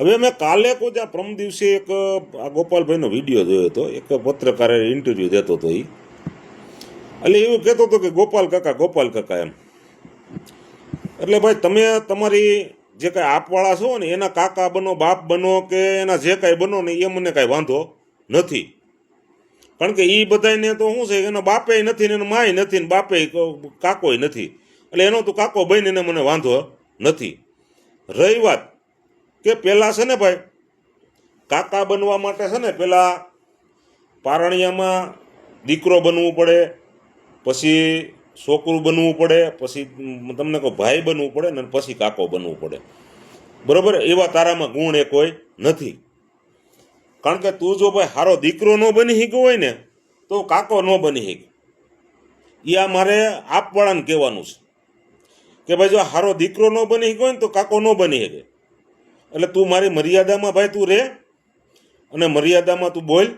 હવે મેં કાલે કોઈ ત્યાં પ્રમ દિવસે એક આ ગોપાલભાઈનો વિડીયો જોયો હતો. એક પત્રકારે ઇન્ટરવ્યૂ દેતો હતો. એટલે એવું કહેતો હતો કે ગોપાલ કાકા એમ. એટલે ભાઈ તમે તમારી જે કાંઈ આપવાળા છો ને એના કાકા બનો, બાપ બનો કે એના જે કાંઈ બનો ને એ મને કાંઈ વાંધો નથી. કારણ કે એ બધાને તો શું છે, એનો બાપે નથી ને એનો માય નથી ને બાપે કાકોય નથી. એટલે એનો તો કાકો બનીને મને વાંધો નથી. રહી વાત કે પહેલાં છે ને ભાઈ, કાકા બનવા માટે છે ને પહેલાં પારણિયામાં દીકરો બનવું પડે, પછી છોકરું બનવું પડે, પછી તમને કહો ભાઈ બનવું પડે ને પછી કાકો બનવું પડે. બરાબર? એવા તારામાં ગુણ એ કોઈ નથી. કારણ કે તું જો ભાઈ સારો દીકરો ન બની શક્યો હોય ને તો કાકો ન બની શકે. એ આ મારે આપવાળાને કહેવાનું છે કે ભાઈ જો સારો દીકરો ન બની શક્યો હોય ને તો કાકો ન બની શકે. એટલે તું મારી મર્યાદામાં ભાઈ તું રહે અને મર્યાદામાં તું બોલ.